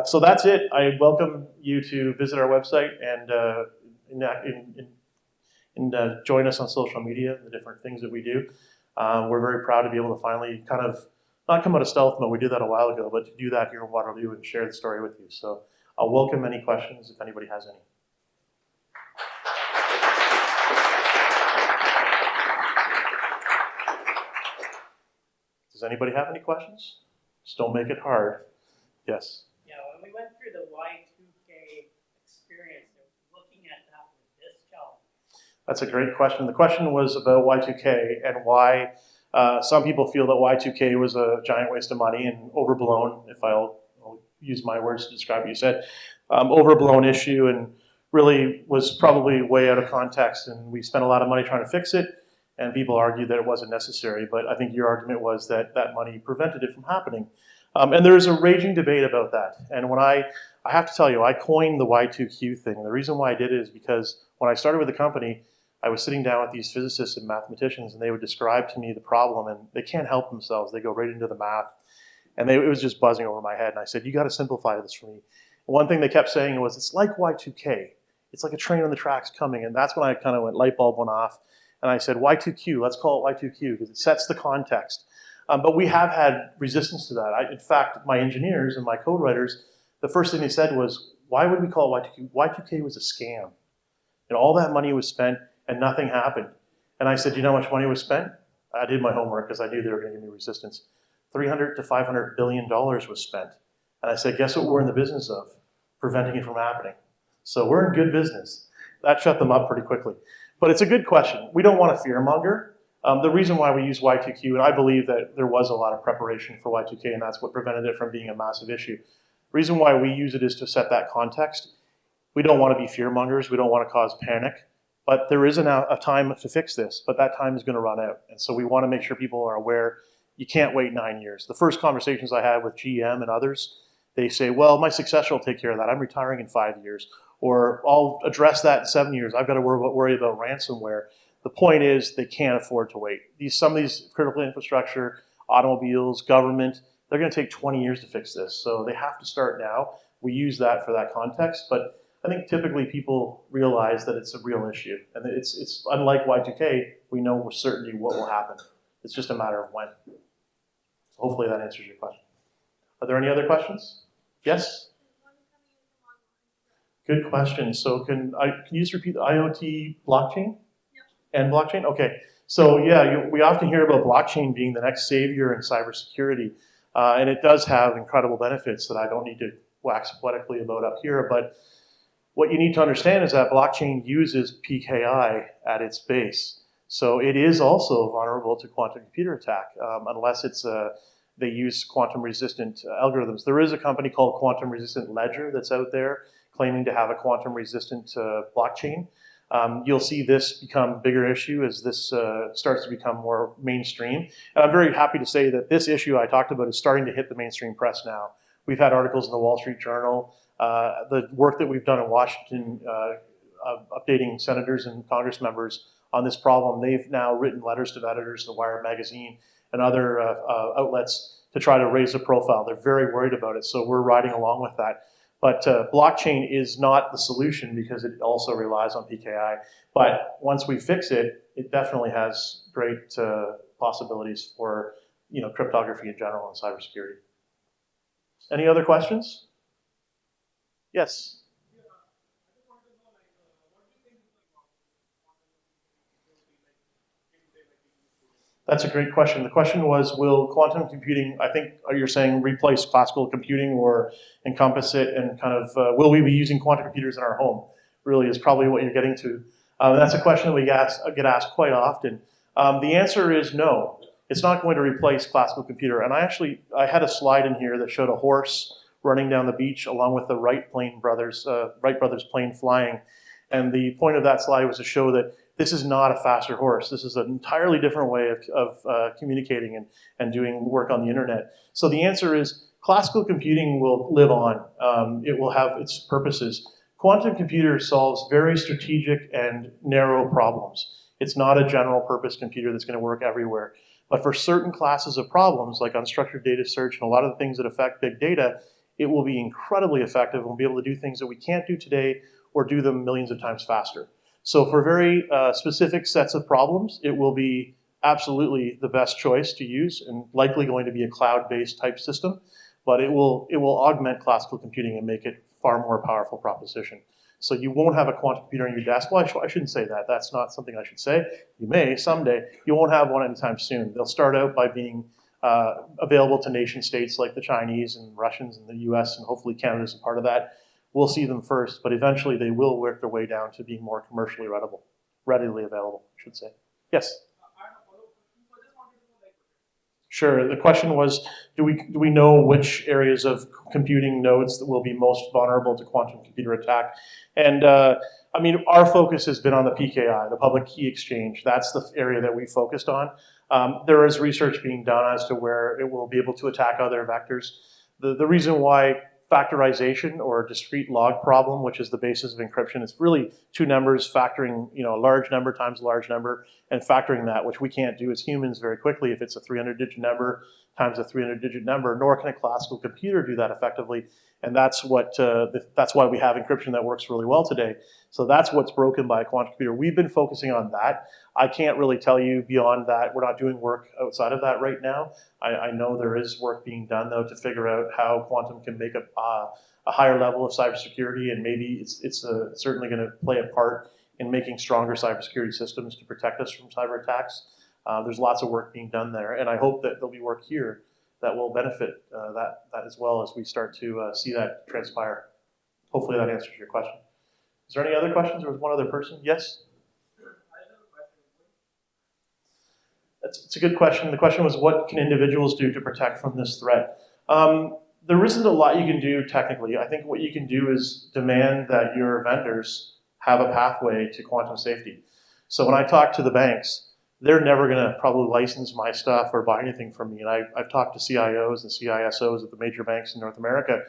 Speaker 1: So that's it. I welcome you to visit our website and join us on social media, the different things that we do. We're very proud to be able to finally kind of, not come out of stealth mode, we did that a while ago, but to do that here in Waterloo and share the story with you. So I'll welcome any questions if anybody has any. Does anybody have any questions? Just don't make it hard. Yes?
Speaker 2: Yeah, when we went through the Y2K experience, looking at that with this challenge.
Speaker 1: That's a great question. The question was about Y2K and why some people feel that Y2K was a giant waste of money and overblown, if I'll use my words to describe what you said, overblown issue, and really was probably way out of context, and we spent a lot of money trying to fix it, and people argued that it wasn't necessary, but I think your argument was that that money prevented it from happening. And there's a raging debate about that. And when I have to tell you, I coined the Y2Q thing. And the reason why I did it is because when I started with the company, I was sitting down with these physicists and mathematicians, and they would describe to me the problem, and they can't help themselves. They go right into the math, and it was just buzzing over my head. And I said, you got to simplify this for me. And one thing they kept saying was, it's like Y2K. It's like a train on the tracks coming. And that's when I kind of went, light bulb went off. And I said, Y2Q, let's call it Y2Q, because it sets the context. But we have had resistance to that. In fact, my engineers and my code writers, the first thing they said was, why would we call it Y2Q? Y2K was a scam. And all that money was spent and nothing happened. And I said, you know how much money was spent? I did my homework because I knew they were going to give me resistance. $300 to $500 billion was spent. And I said, guess what we're in the business of? Preventing it from happening. So we're in good business. That shut them up pretty quickly. But it's a good question. We don't want to fearmonger. The reason why we use Y2Q, and I believe that there was a lot of preparation for Y2K, and that's what prevented it from being a massive issue. The reason why we use it is to set that context. We don't want to be fearmongers. We don't want to cause panic. But there is a time to fix this, but that time is going to run out. And so we want to make sure people are aware you can't wait 9 years. The first conversations I had with GM and others, they say, well, my successor will take care of that. I'm retiring in 5 years. Or I'll address that in 7 years. I've got to worry about ransomware. The point is they can't afford to wait. Some of these critical infrastructure, automobiles, government, they're going to take 20 years to fix this. So they have to start now. We use that for that context. But I think typically people realize that it's a real issue. And it's unlike Y2K, we know with certainty what will happen. It's just a matter of when. So hopefully that answers your question. Are there any other questions? Yes? Good question. So can you just repeat the IoT blockchain? Yep. And blockchain? Okay. So yeah, we often hear about blockchain being the next savior in cybersecurity. And it does have incredible benefits that I don't need to wax poetically about up here. But what you need to understand is that blockchain uses PKI at its base. So it is also vulnerable to quantum computer attack, unless they use quantum resistant algorithms. There is a company called Quantum Resistant Ledger that's out there claiming to have a quantum resistant blockchain. You'll see this become a bigger issue as this starts to become more mainstream. And I'm very happy to say that this issue I talked about is starting to hit the mainstream press now. We've had articles in the Wall Street Journal. The work that we've done in Washington, updating senators and Congress members on this problem, they've now written letters to editors, the Wired magazine, and other outlets to try to raise the profile. They're very worried about it, so we're riding along with that. But blockchain is not the solution because it also relies on PKI. But once we fix it, it definitely has great possibilities for cryptography in general and cybersecurity. Any other questions? Yes. That's a great question. The question was, will quantum computing, I think you're saying, replace classical computing or encompass it, and kind of, will we be using quantum computers in our home? Really is probably what you're getting to. And that's a question that we get asked quite often. The answer is no. It's not going to replace classical computer. And I had a slide in here that showed a horse running down the beach along with the Wright brothers plane flying. And the point of that slide was to show that this is not a faster horse. This is an entirely different way of communicating and doing work on the internet. So the answer is classical computing will live on. It will have its purposes. Quantum computer solves very strategic and narrow problems. It's not a general purpose computer that's going to work everywhere. But for certain classes of problems, like unstructured data search and a lot of the things that affect big data, it will be incredibly effective and we'll be able to do things that we can't do today or do them millions of times faster. So for very specific sets of problems, it will be absolutely the best choice to use and likely going to be a cloud-based type system, but it will augment classical computing and make it far more powerful proposition. So you won't have a quantum computer on your desk. Well, I shouldn't say that. That's not something I should say. You may someday. You won't have one anytime soon. They'll start out by being available to nation states like the Chinese and Russians and the US, and hopefully Canada's a part of that. We'll see them first, but eventually they will work their way down to being more commercially readily available, I should say. Yes? Sure. The question was, do we know which areas of computing nodes that will be most vulnerable to quantum computer attack? And I mean, our focus has been on the PKI, the public key exchange. That's the area that we focused on. There is research being done as to where it will be able to attack other vectors. The reason why factorization or discrete log problem, which is the basis of encryption. It's really two numbers factoring, a large number times a large number and factoring that, which we can't do as humans very quickly if it's a 300-digit number times a 300-digit number, nor can a classical computer do that effectively. And that's that's why we have encryption that works really well today. So that's what's broken by a quantum computer. We've been focusing on that. I can't really tell you beyond that. We're not doing work outside of that right now. I know there is work being done, though, to figure out how quantum can make a higher level of cybersecurity, and maybe it's certainly going to play a part in making stronger cybersecurity systems to protect us from cyber attacks. There's lots of work being done there, and I hope that there'll be work here that will benefit that as well as we start to see that transpire. Hopefully that answers your question. Is there any other questions? There was one other person. Yes? It's a good question. The question was, what can individuals do to protect from this threat? There isn't a lot you can do technically. I think what you can do is demand that your vendors have a pathway to quantum safety. So when I talk to the banks, they're never going to probably license my stuff or buy anything from me. And I've talked to CIOs and CISOs at the major banks in North America.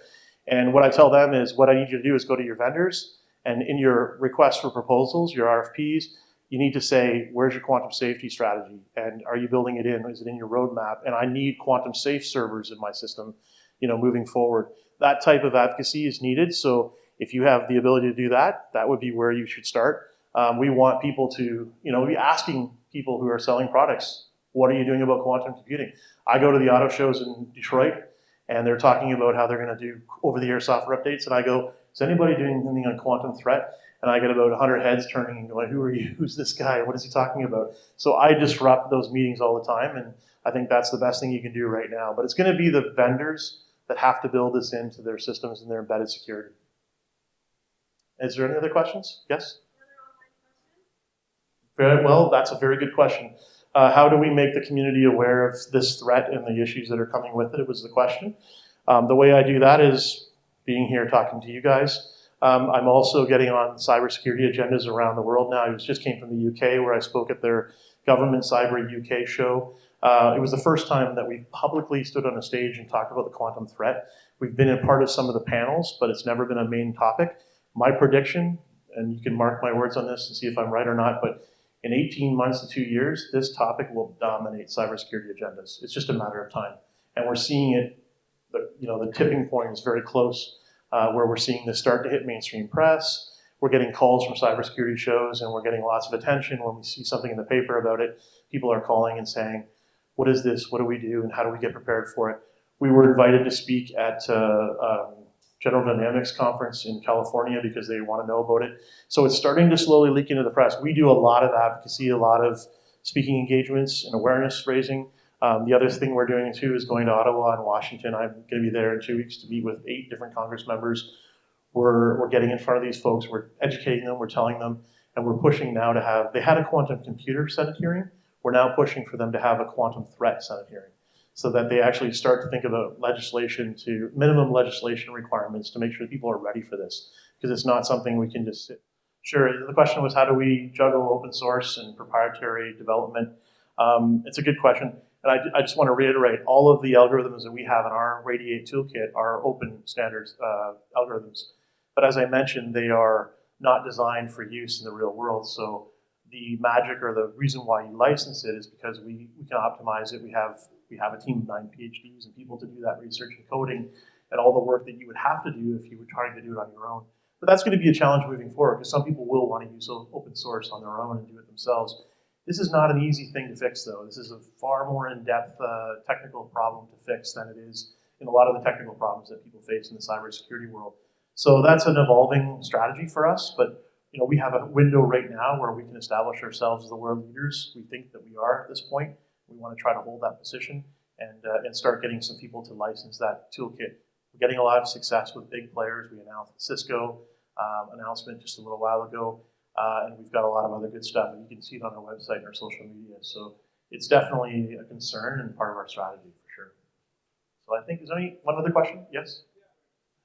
Speaker 1: And what I tell them is, what I need you to do is go to your vendors, and in your request for proposals, your RFPs, you need to say, where's your quantum safety strategy? And are you building it in? Is it in your roadmap? And I need quantum safe servers in my system, moving forward. That type of advocacy is needed. So if you have the ability to do that, that would be where you should start. We want people to, be asking people who are selling products, what are you doing about quantum computing? I go to the auto shows in Detroit, and they're talking about how they're going to do over-the-air software updates, and I go, is anybody doing anything on quantum threat? And I get about 100 heads turning and going, who are you? Who's this guy? What is he talking about? So I disrupt those meetings all the time, and I think that's the best thing you can do right now. But it's going to be the vendors that have to build this into their systems and their embedded security. Is there any other questions? Yes? Very well, that's a very good question. How do we make the community aware of this threat and the issues that are coming with it? It was the question. The way I do that is being here talking to you guys. I'm also getting on cybersecurity agendas around the world now. I just came from the UK, where I spoke at their Government Cyber UK show. It was the first time that we publicly stood on a stage and talked about the quantum threat. We've been a part of some of the panels, but it's never been a main topic. My prediction, and you can mark my words on this and see if I'm right or not, but in 18 months to 2 years, this topic will dominate cybersecurity agendas. It's just a matter of time. And we're seeing it, the tipping point is very close, where we're seeing this start to hit mainstream press. We're getting calls from cybersecurity shows, and we're getting lots of attention when we see something in the paper about it. People are calling and saying, what is this? What do we do? And how do we get prepared for it? We were invited to speak at General Dynamics conference in California because they want to know about it. So it's starting to slowly leak into the press. We do a lot of advocacy, a lot of speaking engagements and awareness raising. The other thing we're doing too is going to Ottawa and Washington. I'm going to be there in 2 weeks to meet with 8 different Congress members. We're getting in front of these folks, we're educating them, we're telling them, and we're pushing now to have, they had a quantum computer Senate hearing, we're now pushing for them to have a quantum threat Senate hearing, so that they actually start to think about minimum legislation requirements to make sure that people are ready for this, because it's not something we can just sit. Sure, the question was, how do we juggle open source and proprietary development? It's a good question. And I just want to reiterate, all of the algorithms that we have in our Radiate toolkit are open standards algorithms. But as I mentioned, they are not designed for use in the real world. So the magic, or the reason why you license it, is because we can optimize it. We have a team of 9 PhDs and people to do that research and coding and all the work that you would have to do if you were trying to do it on your own. But that's going to be a challenge moving forward, because some people will want to use open source on their own and do it themselves. This is not an easy thing to fix, though. This is a far more in-depth technical problem to fix than it is in a lot of the technical problems that people face in the cybersecurity world. So that's an evolving strategy for us, but we have a window right now where we can establish ourselves as the world leaders. We think that we are at this point. We want to try to hold that position and start getting some people to license that toolkit. We're getting a lot of success with big players. We announced the Cisco announcement just a little while ago. And we've got a lot of other good stuff, and you can see it on our website and our social media. So it's definitely a concern and part of our strategy for sure. So I think, is there one other question? Yes?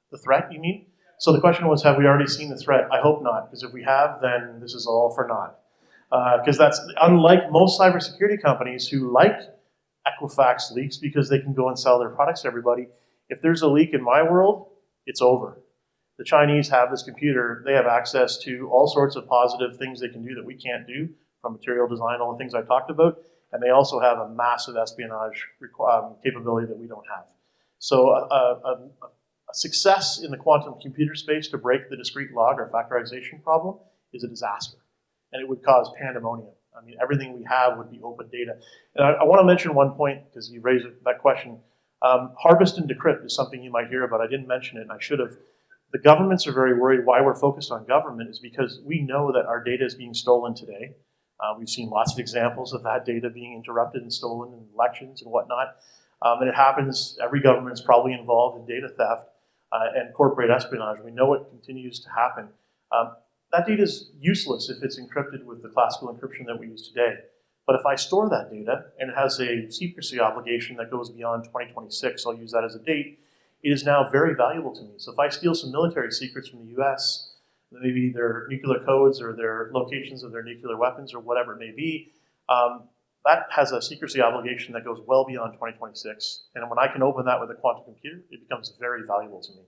Speaker 1: The threat, you mean? So the question was, have we already seen the threat? I hope not, because if we have, then this is all for naught. Because that's unlike most cybersecurity companies who like Equifax leaks because they can go and sell their products to everybody. If there's a leak in my world, it's over. The Chinese have this computer. They have access to all sorts of positive things they can do that we can't do, from material design, all the things I talked about. And they also have a massive espionage capability that we don't have. So a success in the quantum computer space to break the discrete log or factorization problem is a disaster. And it would cause pandemonium. I mean, everything we have would be open data. And I want to mention one point, because you raised that question. Harvest and decrypt is something you might hear about. I didn't mention it, and I should have. The governments are very worried. Why we're focused on government is because we know that our data is being stolen today. We've seen lots of examples of that data being interrupted and stolen in elections and whatnot. And it happens, every government's probably involved in data theft and corporate espionage. We know it continues to happen. That data is useless if it's encrypted with the classical encryption that we use today. But if I store that data and it has a secrecy obligation that goes beyond 2026, I'll use that as a date, it is now very valuable to me. So if I steal some military secrets from the US, maybe their nuclear codes or their locations of their nuclear weapons or whatever it may be, that has a secrecy obligation that goes well beyond 2026. And when I can open that with a quantum computer, it becomes very valuable to me.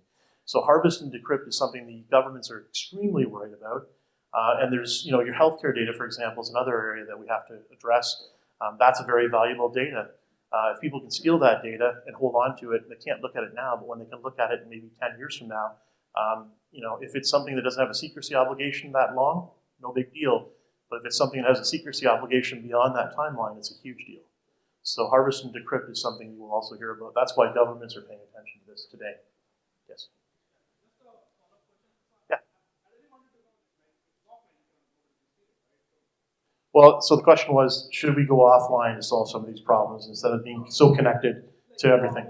Speaker 1: So harvest and decrypt is something the governments are extremely worried about. And there's, your healthcare data, for example, is another area that we have to address. That's a very valuable data. If people can steal that data and hold on to it, they can't look at it now, but when they can look at it maybe 10 years from now, if it's something that doesn't have a secrecy obligation that long, no big deal. But if it's something that has a secrecy obligation beyond that timeline, it's a huge deal. So harvest and decrypt is something you will also hear about. That's why governments are paying attention to this today. Yes. Yeah. Well, so the question was, should we go offline to solve some of these problems instead of being so connected to everything?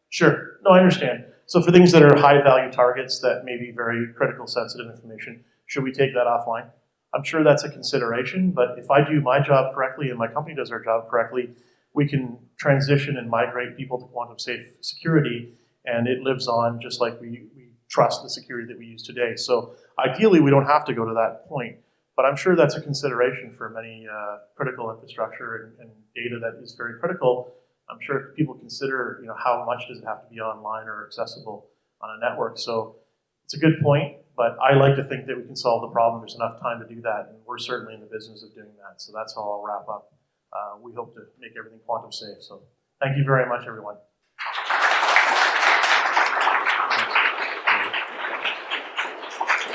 Speaker 1: Sure. No, I understand. So for things that are high-value targets that may be very critical, sensitive information, should we take that offline? I'm sure that's a consideration, but if I do my job correctly and my company does our job correctly, we can transition and migrate people to quantum safe security, and it lives on just like we trust the security that we use today. So ideally, we don't have to go to that point, but I'm sure that's a consideration for many critical infrastructure and data that is very critical. I'm sure people consider, how much does it have to be online or accessible on a network. So it's a good point, but I like to think that we can solve the problem. There's enough time to do that, and we're certainly in the business of doing that. So that's how I'll wrap up. We hope to make everything quantum safe. So thank you very much, everyone.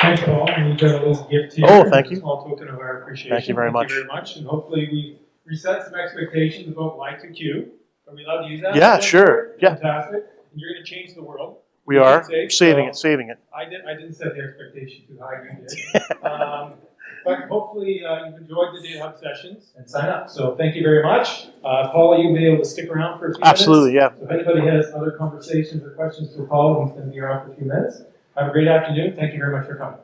Speaker 3: Thanks, Paul. And we've got a little gift here.
Speaker 1: Oh, thank you.
Speaker 3: A small token of our appreciation.
Speaker 1: Thank you very much.
Speaker 3: Thank you very much. And hopefully we reset some expectations about Y2Q. Are we allowed to use that?
Speaker 1: Yeah, sure. Yeah.
Speaker 3: Fantastic. And you're going to change the world.
Speaker 1: We are saving it.
Speaker 3: I didn't set the expectation too high. You did. But hopefully you've enjoyed the Data Hub sessions and sign up. So thank you very much. Paul, you'll be able to stick around for a few
Speaker 1: Absolutely,
Speaker 3: minutes.
Speaker 1: yeah.
Speaker 3: So if anybody has other conversations or questions for Paul, he's going to be around for a few minutes. Have a great afternoon. Thank you very much for coming.